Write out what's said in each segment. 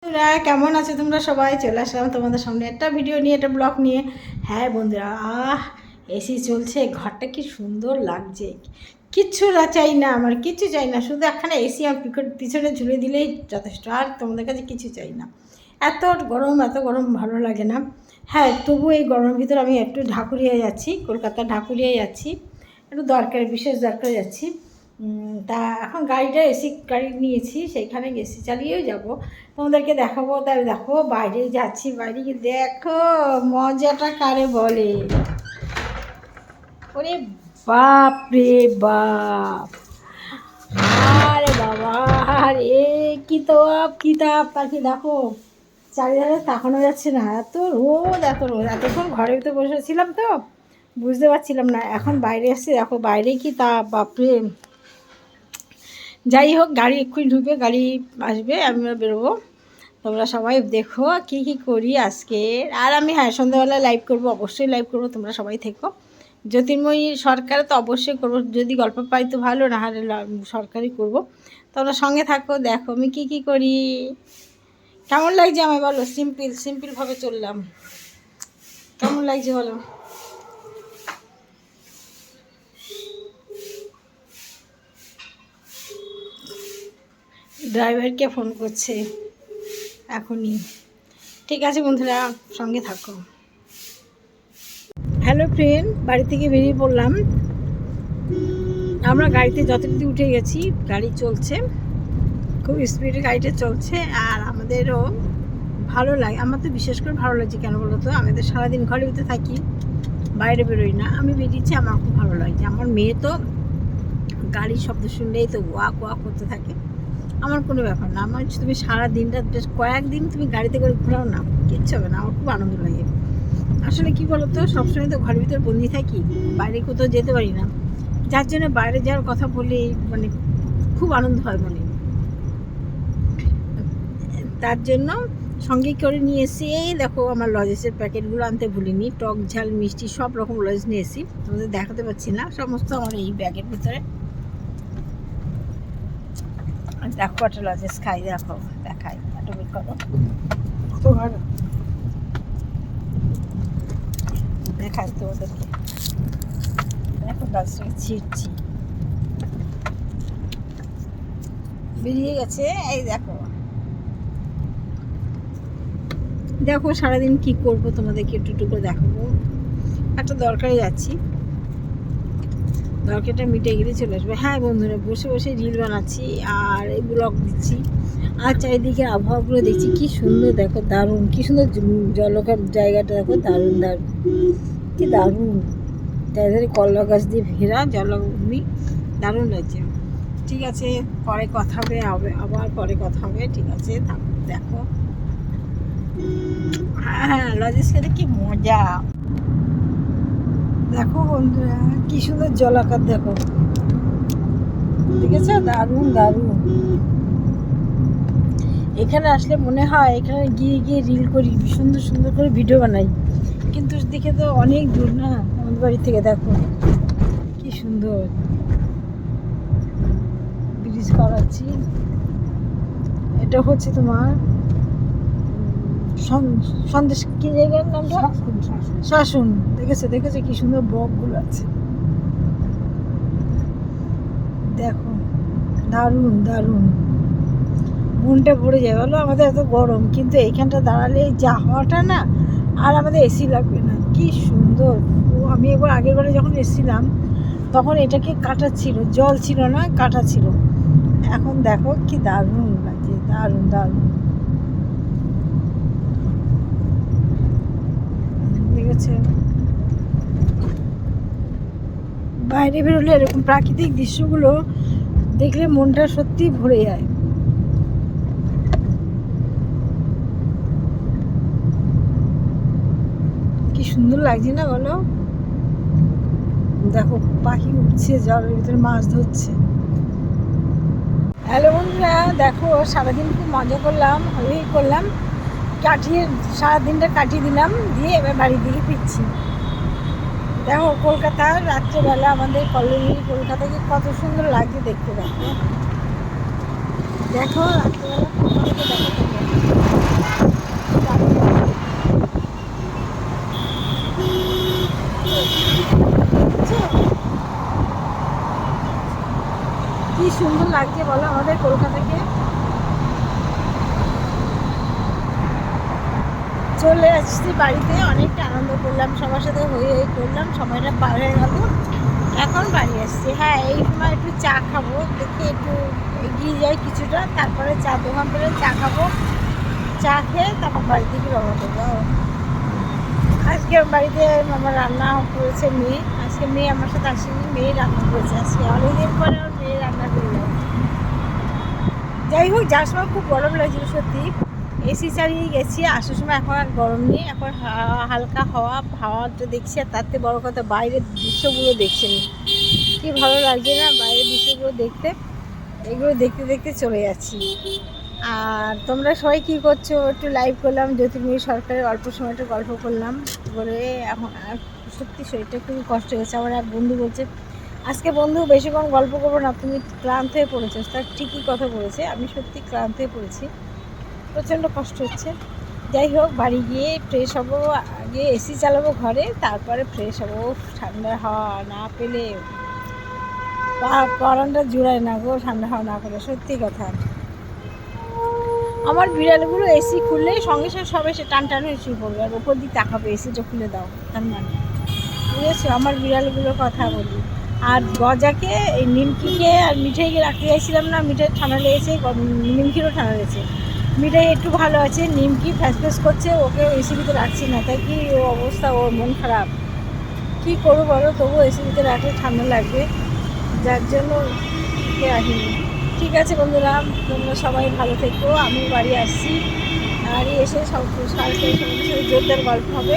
বন্ধুরা কেমন আছো তোমরা সবাই? চলে আসলাম তোমাদের সামনে একটা ভিডিও নিয়ে, একটা ব্লগ নিয়ে। হ্যাঁ বন্ধুরা, এসি চলছে, ঘরটা কি সুন্দর লাগছে। কিচ্ছু চাই না, আমার কিচ্ছু চাই না, শুধু একখানে এসি আমার পিছনে ঝুলে দিলেই যথেষ্ট। আর তোমাদের কাছে কিছু চাই না। এত গরম ভালো লাগে না। হ্যাঁ, তবু এই গরমের ভিতরে আমি একটু ঢাকুরিয়া যাচ্ছি, কলকাতার ঢাকুরিয়ায় যাচ্ছি, একটু দরকার, বিশেষ দরকারে যাচ্ছি। তা এখন গাড়িটা এসি গাড়ি নিয়েছি, সেইখানে এসি চালিয়েও যাব, তোমাদেরকে দেখাবো। তাই দেখো বাইরে যাচ্ছি, বাইরে গিয়ে দেখো মজাটা কারে বলে। ওরে বাপ রে বাপ, আরে বাবা রে, কিতাব তাকে দেখো, চারিধারে তাকানো যাচ্ছে না, এত রোদ এত রোদ। এতক্ষণ ঘরের ভিতরে বসেছিলাম তো বুঝতে পারছিলাম না, এখন বাইরে এসছি, দেখো বাইরে কি তাপ, বাপরে। যাই হোক, গাড়ি এক্ষুনি ঢুকবে, গাড়ি আসবে, আমরা বেরোবো। তোমরা সবাই দেখো কি কি করি আজকে। আর আমি সন্ধ্যাবেলায় লাইভ করব, অবশ্যই লাইভ করব, তোমরা সবাই থেকো। জ্যোতির্ময়ী সরকারে তো অবশ্যই করবো, যদি গল্প পাই তো ভালো, না হলে সরকারি করব। তোমরা সঙ্গে থাকো, দেখো আমি কি কি করি। কেমন লাগছে আমায় বলো? সিম্পলভাবে চললাম, কেমন লাগছে বলো? ড্রাইভারকে ফোন করছে এখনই। ঠিক আছে বন্ধুরা, সঙ্গে থাকো। হ্যালো ফ্রেন্ড, বাড়ি থেকে বেরিয়ে পড়লাম। আমরা গাড়িতে যতটুকু উঠে গেছি, গাড়ি চলছে, খুব স্পিডে গাড়িটা চলছে। আর আমাদেরও ভালো লাগে, আমার তো বিশেষ করে ভালো লাগছে। কেন বলো তো, আমাদের সারাদিন ঘরের ভিতরে থাকি, বাইরে বেরোই না। আমি বেরিয়েছি, আমার খুব ভালো লাগছে। আমার মেয়ে তো গাড়ির শব্দ শুনলেই তো ওয়াক করতে থাকে। আমার কোনো ব্যাপার না, আমার তুমি সারা দিনটা বেশ কয়েকদিন তুমি গাড়িতে করে ঘোরাও না, কিচ্ছু হবে না, আমার খুব আনন্দ লাগে। আসলে কি বলতো, সবসময় তো ঘরের ভিতরে বন্দি থাকি, বাইরে কোথাও যেতে পারি না, যার জন্য বাইরে যাওয়ার কথা বলি, মানে খুব আনন্দ হয় মনে। তার জন্য সঙ্গে করে নিয়ে এসে, এই দেখো আমার লজেসের প্যাকেটগুলো আনতে ভুলিনি, টক ঝাল মিষ্টি সব রকম লজেস নিয়ে এসি, তোমাদের দেখাতে পারছি না, সমস্ত আমার এই ব্যাগের ভিতরে। দেখো একটা লজেস খাই, দেখো দেখাই, একটা বের করো, দেখাই তোমাদেরকে। দেখো গাছটাকে ছিঁড়ছি, বেরিয়ে গেছে, এই দেখো। দেখো সারাদিন কি করব তোমাদেরকে একটু করে দেখাবো। একটা দরকারে যাচ্ছি, দরকারটা মিটে গেলে চলে আসবে। হ্যাঁ বন্ধুরা, বসে বসে রিল বানাচ্ছি আর এই ব্লগ দিচ্ছি, আর চারিদিকে আবহাওয়াগুলো দেখছি, কি সুন্দর দেখো, দারুণ, কি সুন্দর জলকার জায়গাটা দেখো, দারুণ দারুণ, কি দারুণ। চারিধারে কলা গাছ দিয়ে ঘেরা, জলভূমি, দারুণ লাগছে। ঠিক আছে, পরে কথা হবে, আবার পরে কথা হবে, ঠিক আছে দেখো। হ্যাঁ, লজেস খেতে কি মজা। দেখো বন্ধুরা, কি সুন্দর জলাকার, দেখো দেখেছো, দারুণ দারুণ। এখানে আসলে মনে হয় এখানে গিয়ে গিয়ে রিল করি, সুন্দর সুন্দর করে ভিডিও বানাই, কিন্তু দেখে তো অনেক দূর না আমাদের বাড়ি থেকে। দেখো কি সুন্দর ব্রিজ করাচ্ছি, এটা হচ্ছে তোমার সন্দেশ, কি জায়গার নামটা, শাসন। দেখেছো কি সুন্দর বকগুলো আছে, দেখো দারুণ দারুণ, মনটা ভরে যায় বলো। আমাদের এত গরম, কিন্তু এইখানটা দাঁড়ালে যা হাওয়াটা না, আর আমাদের এসি লাগবে না, কি সুন্দর। আমি একবার আগের বারে যখন এসেছিলাম, তখন এটাকে কাটা ছিল, জল ছিল না, কাটা ছিল। এখন দেখো কি দারুণ লাগছে, দারুণ দারুণ, দেখেছে। বাইরে বেরোলে এরকম প্রাকৃতিক দৃশ্যগুলো দেখলে মনটা সত্যি ভরে যায়। কি সুন্দর লাগছে না বলো? দেখো পাখি উঠছে, জলের ভিতরে মাছ ধরছে। হ্যালো বন্ধুরা, দেখো সারাদিন খুব মজা করলাম, হই করলাম, কাটিয়ে সারাদিনটা কাটিয়ে দিলাম, দিয়ে এবার বাড়ির দিকে ফিরছি। দেখো কলকাতার রাত্রেবেলা আমাদের কলোনি, কলকাতাকে কত সুন্দর লাগছে দেখতে। দেখো দেখো রাত্রেবেলা কলকাতাকে দেখো। চলে আসছি বাড়িতে, অনেকটা আনন্দ করলাম, সবার সাথে হয়ে করলাম, সময়টা পার হয়ে গেল, এখন বাড়ি আসছি। হ্যাঁ, এই সময় একটু চা খাবো, দেখি একটু এগিয়ে যাই কিছুটা, তারপরে চা দোকান করে চা খাবো, চা খেয়ে তারপর বাড়ি থেকে রওনা দেবো। আজকে বাড়িতে আমার রান্না করেছে মেয়ে, আজকে মেয়ে আমার সাথে আসেনি, মেয়ে রান্না করেছে আজকে, অনেকদিন পরে আমার মেয়ে রান্না করলাম। যাই হোক, যার সময় খুব গরম লাগছিল সত্যি, এসি চালিয়ে গেছি, আসার সময় এখন আর গরম নেই, এখন হালকা হাওয়াটা দেখছি, আর তার থেকে বড়ো কথা বাইরের দৃশ্যগুলো দেখছেন, কি ভালো লাগছে না বাইরের দৃশ্যগুলো দেখতে। এগুলো দেখতে দেখতে চলে যাচ্ছি। আর তোমরা সবাই কী করছো, একটু লাইভ করলাম, জ্যোতির্ময়ী সরকারের অল্প সময়টা গল্প করলাম বলে। এখন আর সত্যি শরীরটা খুবই কষ্ট হয়েছে। আমার এক বন্ধু বলছে, আজকে বন্ধু বেশিক্ষণ গল্প করবো না, তুমি ক্লান্ত হয়ে পড়েছো। তার ঠিকই কথা বলেছে, আমি সত্যি ক্লান্ত হয়ে পড়েছি, প্রচণ্ড কষ্ট হচ্ছে। যাই হোক, বাড়ি গিয়ে ফ্রেশ হবো, আগে এসি চালাবো ঘরে, তারপরে ফ্রেশ হবো। ঠান্ডা হাওয়া না পেলে পরানটা জুড়ায় না গো, ঠান্ডা হাওয়া না পেলে, সত্যি কথা। আমার বিড়ালগুলো এসি খুললে সঙ্গে সঙ্গে সব এসে টান টান হয়ে শুয়ে পড়বে, আর ওপর দিয়ে তাকাবে, এসিটা খুলে দাও, তার মানে বুঝেছো আমার বিড়ালগুলোর কথা বলি। আর গজাকে, এই নিমকিকে আর মিঠাইকে রাখতে চাইছিলাম না, মিঠাই ঠান্ডা লেগেছে, নিমকিরও ঠান্ডা লেগেছে। মিঠাই একটু ভালো আছে, নিমকি ফ্যাস করছে, ওকে এসির ভিতরে রাখছি না, তাই কি ও অবস্থা, ওর মন খারাপ, কী করবো বলো, তবুও এসির ভিতরে রাখলে ঠান্ডা লাগবে, যার জন্য রাখিনি। ঠিক আছে বন্ধুরা, তোমরা সবাই ভালো থেকো, আমি বাড়ি আসছি, বাড়ি এসে সব সাথে জোরদার গল্প হবে।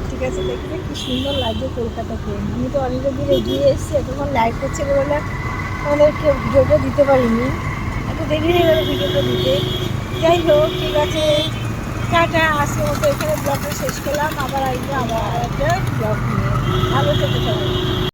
ঠিক আছে, দেখবে কি সুন্দর লাগছে কলকাতাকে। আমি তো অনেকটা দূর এগিয়ে এসেছি, এতক্ষণ লাইভ করছে বলে আমাদেরকে ভিডিওটা দিতে পারিনি, একটু দেরি হয়ে গেলো ভিডিওটা দিতে। যাই হোক, ঠিক আছে, টাটা। আজকের মতো এখানে ব্লগটা শেষ করলাম, আবার আসবো আবার একটা ব্লগ নিয়ে। ভালো থেকো সবাই।